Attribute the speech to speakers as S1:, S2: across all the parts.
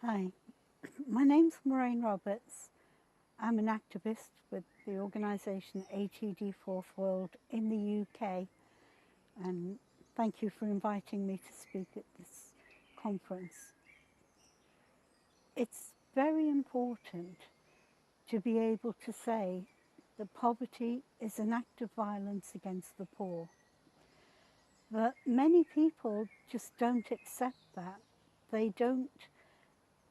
S1: Hi, my name's Moraene Roberts. I'm an activist with the organisation ATD Vierte Welt in the UK, and thank you for inviting me to speak at this conference. It's very important to be able to say that poverty is an act of violence against the poor. But many people just don't accept that. They don't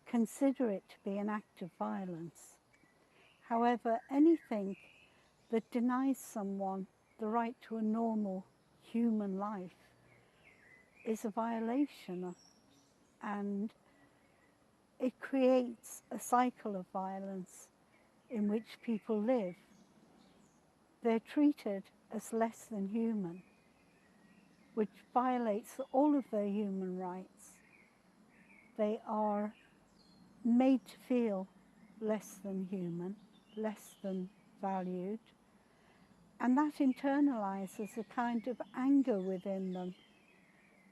S1: consider it to be an act of violence. However, anything that denies someone the right to a normal human life is a violation, and it creates a cycle of violence in which people live. They're treated as less than human, which violates all of their human rights. They are made to feel less than human, less than valued, and that internalizes a kind of anger within them,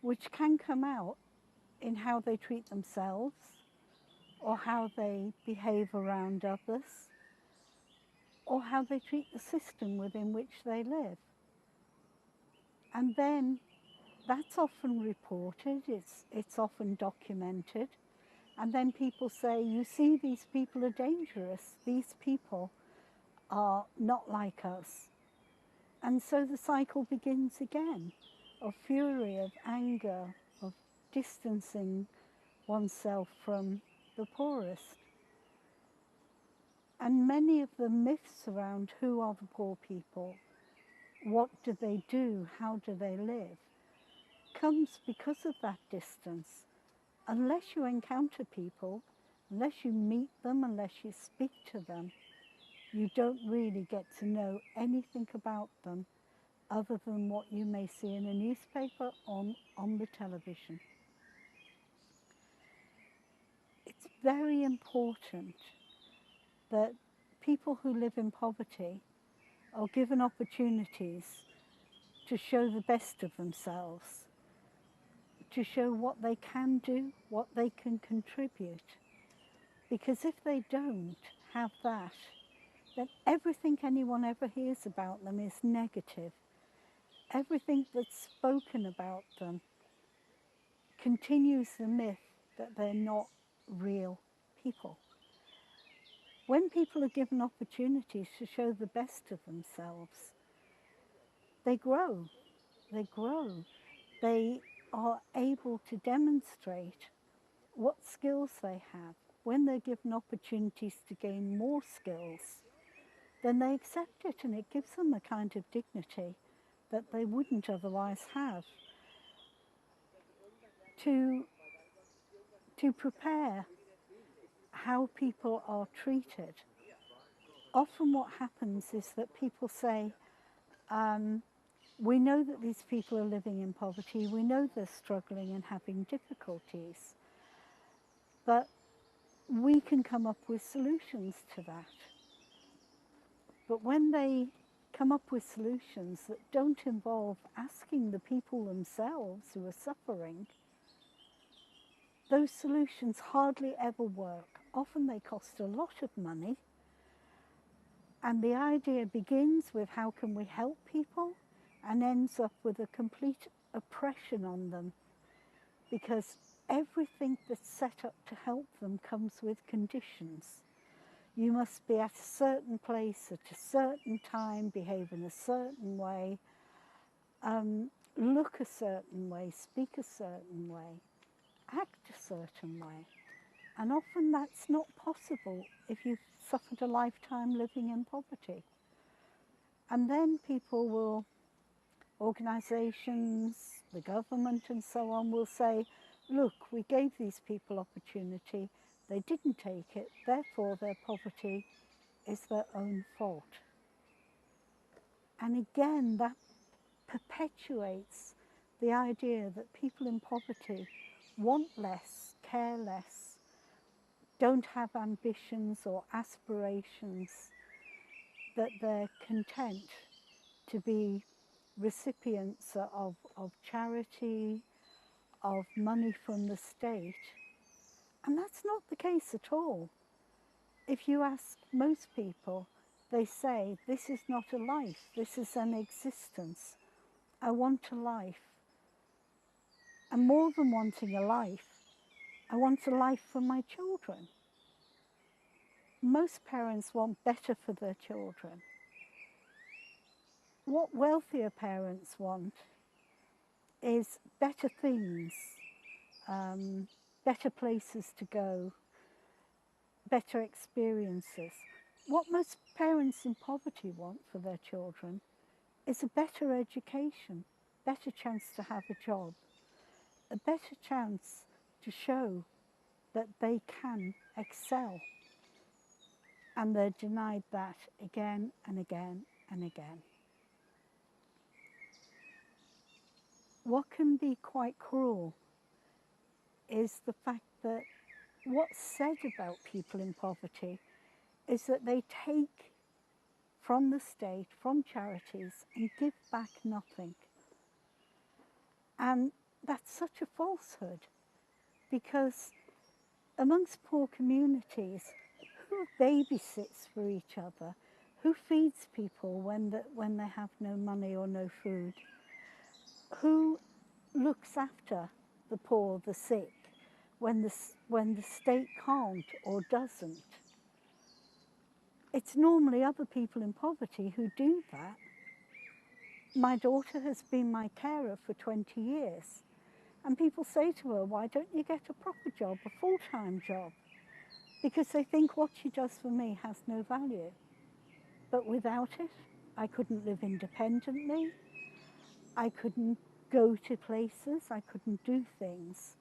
S1: which can come out in how they treat themselves or how they behave around others or how they treat the system within which they live. And then that's often reported, it's often documented, and then people say, you see, these people are dangerous, these people are not like us. And so the cycle begins again, of fury, of anger, of distancing oneself from the poorest. And many of the myths around who are the poor people, what do they do, how do they live, comes because of that distance. Unless you encounter people, unless you meet them, unless you speak to them, you don't really get to know anything about them other than what you may see in a newspaper on the television. It's very important that people who live in poverty are given opportunities to show the best of themselves, to show what they can do, what they can contribute. Because if they don't have that, then everything anyone ever hears about them is negative. Everything that's spoken about them continues the myth that they're not real people. When people are given opportunities to show the best of themselves, they grow, they grow. They are able to demonstrate what skills they have. When they're given opportunities to gain more skills, then they accept it, and it gives them a kind of dignity that they wouldn't otherwise have. To prepare how people are treated, often what happens is that people say, we know that these people are living in poverty, we know they're struggling and having difficulties, but we can come up with solutions to that. But when they come up with solutions that don't involve asking the people themselves who are suffering, those solutions hardly ever work. Often they cost a lot of money, and the idea begins with how can we help people and ends up with a complete oppression on them, because everything that's set up to help them comes with conditions. You must be at a certain place at a certain time, behave in a certain way, look a certain way, speak a certain way, act a certain way. And often that's not possible if you've suffered a lifetime living in poverty. And then people will, organisations, the government and so on, will say, look, we gave these people opportunity, they didn't take it, therefore their poverty is their own fault. And again, that perpetuates the idea that people in poverty want less, care less, don't have ambitions or aspirations, that they're content to be recipients of charity, of money from the state, And that's not the case at all. If you ask most people, they say, this is not a life, this is an existence. I want a life. And more than wanting a life, I want a life for my children. Most parents want better for their children. What wealthier parents want is better things, better places to go, better experiences. What most parents in poverty want for their children is a better education, better chance to have a job, a better chance to show that they can excel. And they're denied that again and again and again. What can be quite cruel is the fact that what's said about people in poverty is that they take from the state, from charities, and give back nothing. And that's such a falsehood, because amongst poor communities, who babysits for each other? Who feeds people when they have no money or no food? Who looks after the poor, the sick, when the state can't or doesn't? It's normally other people in poverty who do that. My daughter has been my carer for 20 years, and people say to her, why don't you get a proper job, a full-time job? Because they think what she does for me has no value. But without it, I couldn't live independently, I couldn't go to places, I couldn't do things.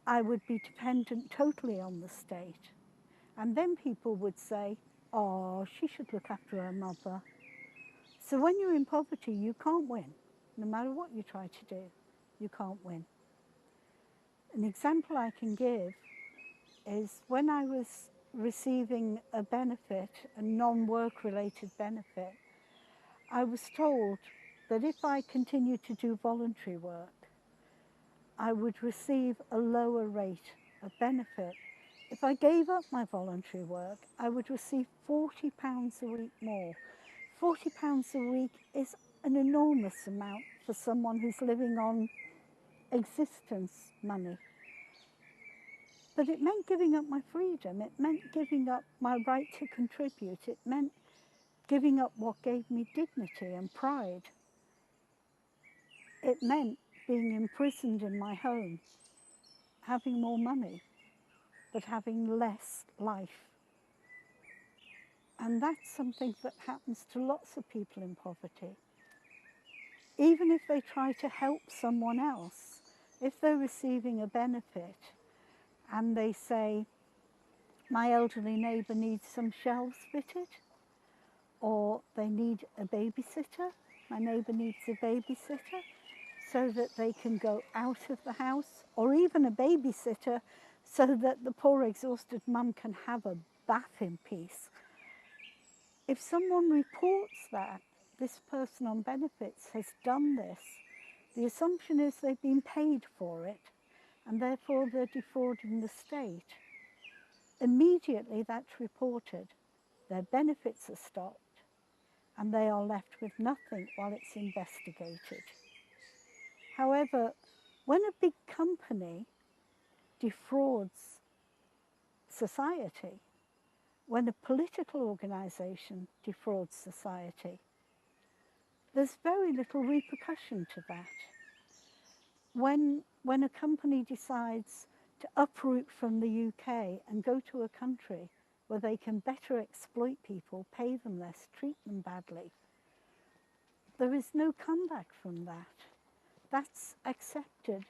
S1: I would be dependent totally on the state. And then people would say, oh, she should look after her mother. So when you're in poverty, you can't win. No matter what you try to do, you can't win. An example I can give is when I was receiving a benefit, a non-work related benefit, I was told that if I continued to do voluntary work, I would receive a lower rate of benefit. If I gave up my voluntary work, I would receive £40 a week more. £40 a week is an enormous amount for someone who's living on existence money. But it meant giving up my freedom. It meant giving up my right to contribute. It meant giving up what gave me dignity and pride. It meant being imprisoned in my home, having more money, but having less life. And that's something that happens to lots of people in poverty. Even if they try to help someone else, if they're receiving a benefit and they say, my elderly neighbour needs some shelves fitted, or they need a babysitter, my neighbour needs a babysitter, so that they can go out of the house, or even a babysitter so that the poor exhausted mum can have a bath in peace. If someone reports that this person on benefits has done this, the assumption is they've been paid for it, and therefore they're defrauding the state. Immediately that's reported, their benefits are stopped, and they are left with nothing while it's investigated. However, when a big company defrauds society, when a political organisation defrauds society, there's very little repercussion to that. When a company decides to uproot from the UK and go to a country where they can better exploit people, pay them less, treat them badly, there is no comeback from that. That's accepted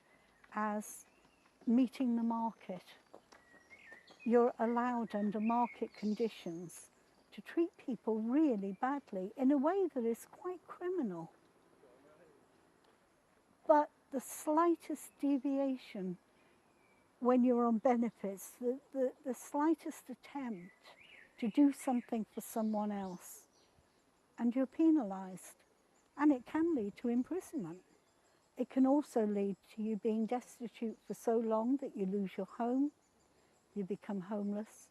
S1: as meeting the market. You're allowed under market conditions to treat people really badly in a way that is quite criminal. But the slightest deviation when you're on benefits, the slightest attempt to do something for someone else, and you're penalised. And it can lead to imprisonment. It can also lead to you being destitute for so long that you lose your home, you become homeless.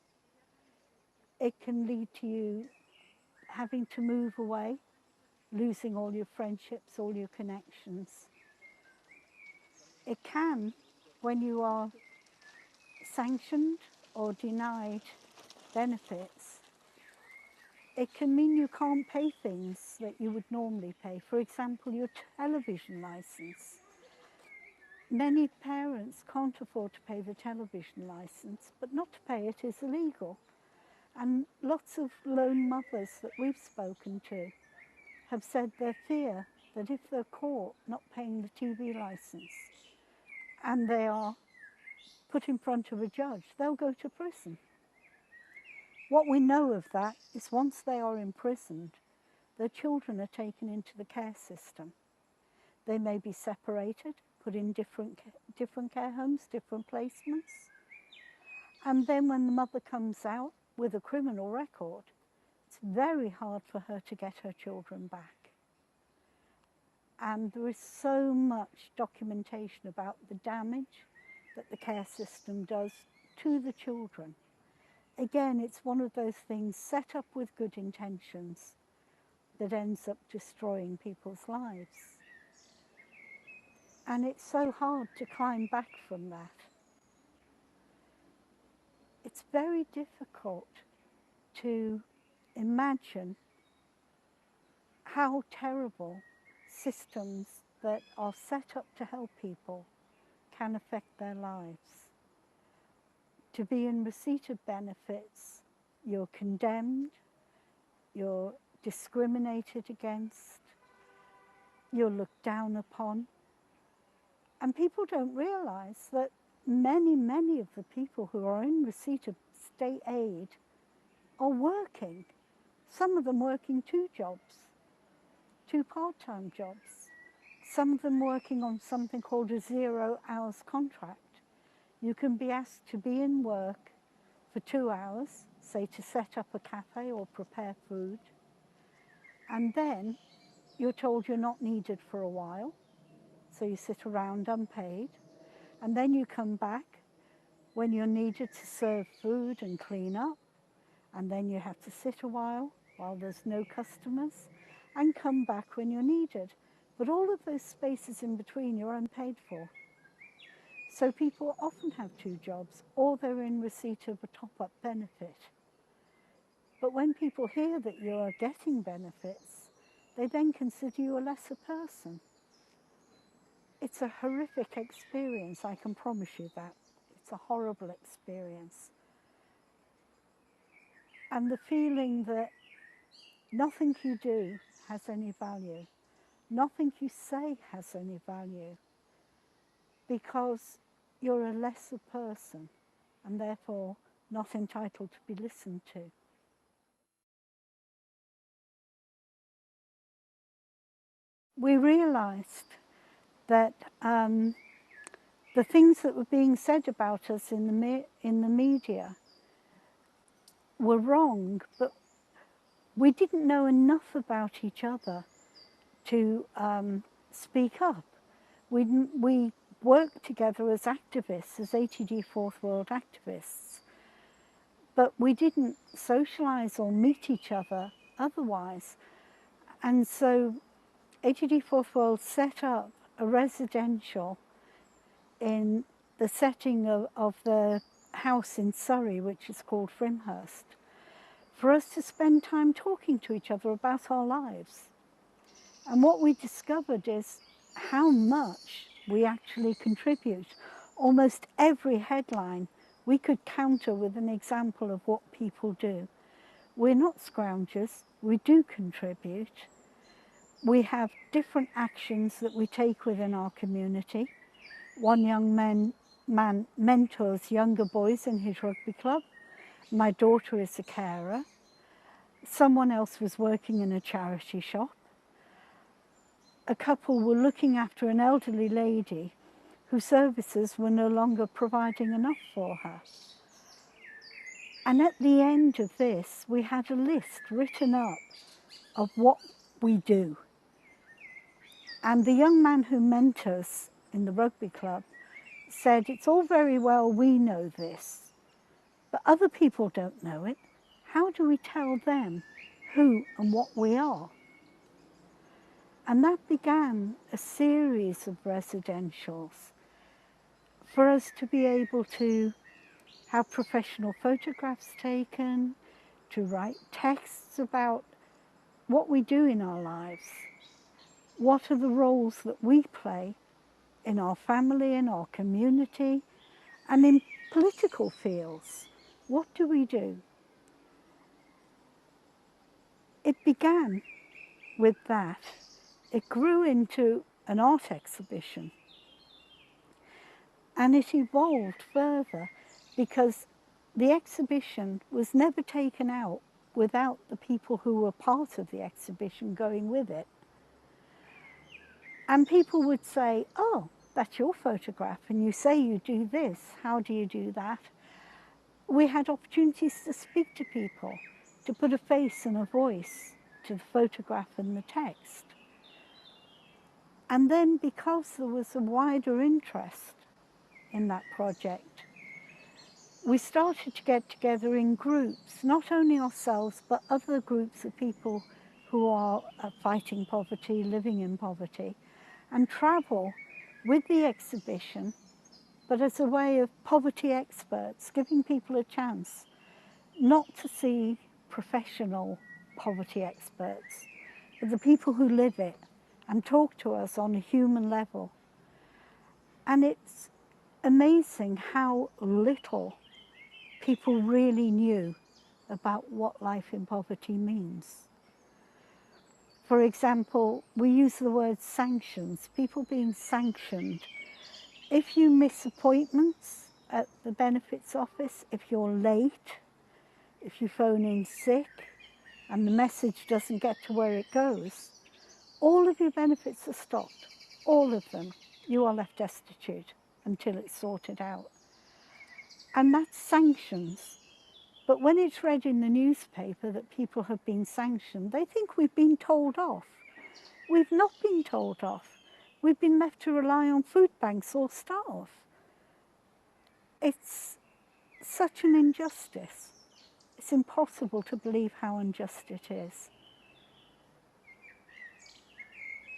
S1: It can lead to you having to move away, losing all your friendships, all your connections. It can, when you are sanctioned or denied benefits, it can mean you can't pay things that you would normally pay. For example, your television license. Many parents can't afford to pay the television license, but not to pay it is illegal. And lots of lone mothers that we've spoken to have said their fear that if they're caught not paying the TV license and they are put in front of a judge, they'll go to prison. What we know of that is once they are imprisoned, their children are taken into the care system. They may be separated, put in different care homes, different placements. And then when the mother comes out with a criminal record, it's very hard for her to get her children back. And there is so much documentation about the damage that the care system does to the children. Again, it's one of those things set up with good intentions that ends up destroying people's lives. And it's so hard to climb back from that. It's very difficult to imagine how terrible systems that are set up to help people can affect their lives. To be in receipt of benefits, you're condemned, you're discriminated against, you're looked down upon. And people don't realise that many of the people who are in receipt of state aid are working. Some of them working 2 jobs, 2 part-time jobs. Some of them working on something called a 0 hours contract. You can be asked to be in work for 2 hours, say to set up a cafe or prepare food, and then you're told you're not needed for a while, so you sit around unpaid, and then you come back when you're needed to serve food and clean up, and then you have to sit a while there's no customers, and come back when you're needed. But all of those spaces in between you're unpaid for. So people often have 2 jobs, or they're in receipt of a top-up benefit. But when people hear that you are getting benefits, they then consider you a lesser person. It's a horrific experience, I can promise you that. It's a horrible experience. And the feeling that nothing you do has any value, nothing you say has any value, because you're a lesser person and therefore not entitled to be listened to. We realised that the things that were being said about us in the media were wrong, but we didn't know enough about each other to speak up. We worked together as activists, as ATD Fourth World activists, but we didn't socialise or meet each other otherwise. And so ATD Fourth World set up a residential in the setting of the house in Surrey, which is called Frimhurst, for us to spend time talking to each other about our lives. And what we discovered is how much we actually contribute. Almost every headline we could counter with an example of what people do. We're not scroungers, we do contribute. We have different actions that we take within our community. One young man mentors younger boys in his rugby club. My daughter is a carer. Someone else was working in a charity shop. A couple were looking after an elderly lady whose services were no longer providing enough for her. And at the end of this, we had a list written up of what we do. And the young man who mentors in the rugby club said, it's all very well we know this, but other people don't know it. How do we tell them who and what we are? And that began a series of residentials for us to be able to have professional photographs taken, to write texts about what we do in our lives, what are the roles that we play in our family, in our community, and in political fields. What do we do? It began with that. It grew into an art exhibition, and it evolved further because the exhibition was never taken out without the people who were part of the exhibition going with it. And people would say, oh, that's your photograph, and you say you do this, how do you do that? We had opportunities to speak to people, to put a face and a voice to the photograph and the text. And then because there was a wider interest in that project, we started to get together in groups, not only ourselves, but other groups of people who are fighting poverty, living in poverty, and travel with the exhibition, but as a way of poverty experts, giving people a chance not to see professional poverty experts, but the people who live it and talk to us on a human level. And it's amazing how little people really knew about what life in poverty means. For example, we use the word sanctions, people being sanctioned. If you miss appointments at the benefits office, if you're late, if you phone in sick and the message doesn't get to where it goes, all of your benefits are stopped, all of them. You are left destitute until it's sorted out. And that's sanctions. But when it's read in the newspaper that people have been sanctioned, they think we've been told off. We've not been told off. We've been left to rely on food banks or starve. It's such an injustice. It's impossible to believe how unjust it is.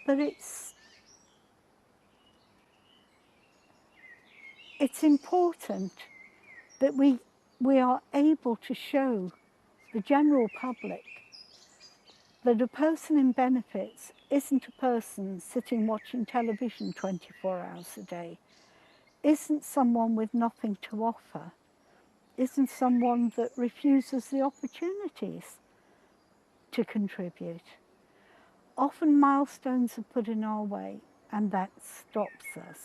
S1: But it's important that we are able to show the general public that a person in benefits isn't a person sitting watching television 24 hours a day, isn't someone with nothing to offer, isn't someone that refuses the opportunities to contribute. Often milestones are put in our way and that stops us.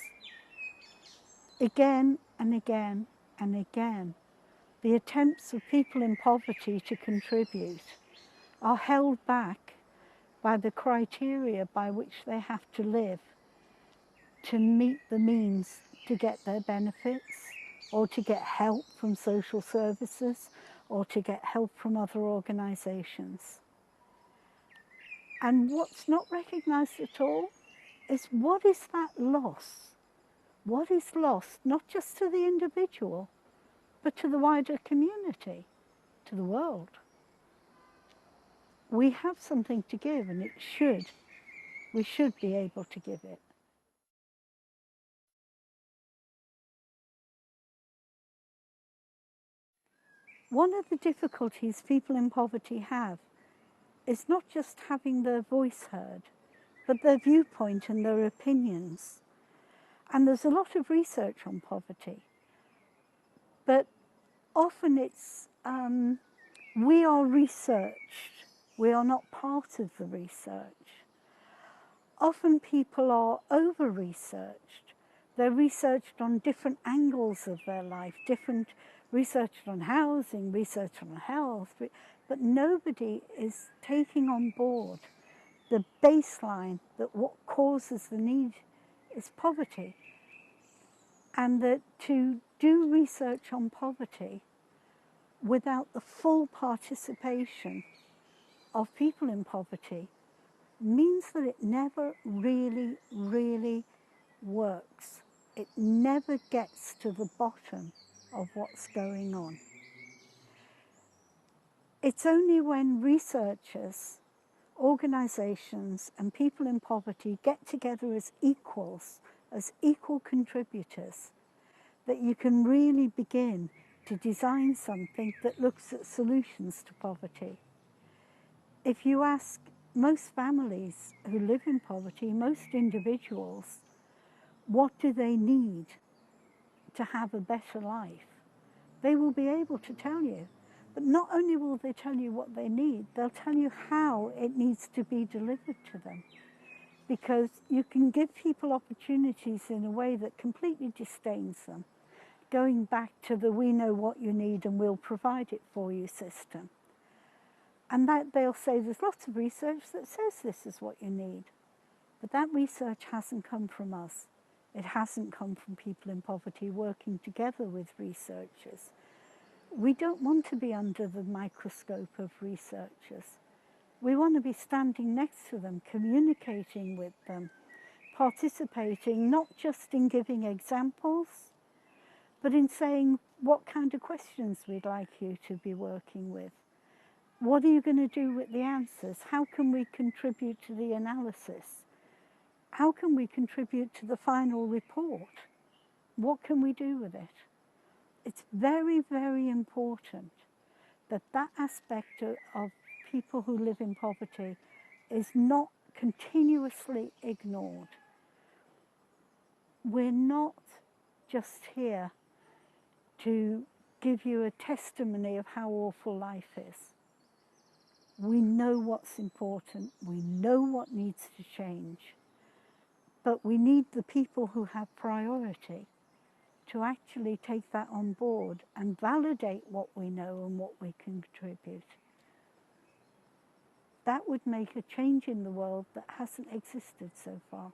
S1: Again and again and again, the attempts of people in poverty to contribute are held back by the criteria by which they have to live to meet the means to get their benefits or to get help from social services or to get help from other organisations. And what's not recognised at all is what is that loss? What is lost not just to the individual, but to the wider community, to the world? We have something to give, and we should be able to give it. One of the difficulties people in poverty have is not just having their voice heard, but their viewpoint and their opinions. And there's a lot of research on poverty, but often it's, we are researched, we are not part of the research. Often people are over-researched. They're researched on different angles of their life, researched on housing, researched on health, but nobody is taking on board the baseline that what causes the need is poverty. And that to do research on poverty without the full participation of people in poverty means that it never really, really works. It never gets to the bottom of what's going on. It's only when researchers, organisations and people in poverty get together as equals, as equal contributors, that you can really begin to design something that looks at solutions to poverty. If you ask most families who live in poverty, most individuals, what do they need to have a better life, they will be able to tell you. But not only will they tell you what they need, they'll tell you how it needs to be delivered to them. Because you can give people opportunities in a way that completely disdains them, going back to the we know what you need and we'll provide it for you system. And that they'll say there's lots of research that says this is what you need. But that research hasn't come from us. It hasn't come from people in poverty working together with researchers. We don't want to be under the microscope of researchers. We want to be standing next to them, communicating with them, participating not just in giving examples, but in saying what kind of questions we'd like you to be working with. What are you going to do with the answers? How can we contribute to the analysis? How can we contribute to the final report? What can we do with it? It's very, very important that that aspect of people who live in poverty is not continuously ignored. We're not just here to give you a testimony of how awful life is. We know what's important, we know what needs to change, but we need the people who have priority to actually take that on board and validate what we know and what we contribute. That would make a change in the world that hasn't existed so far.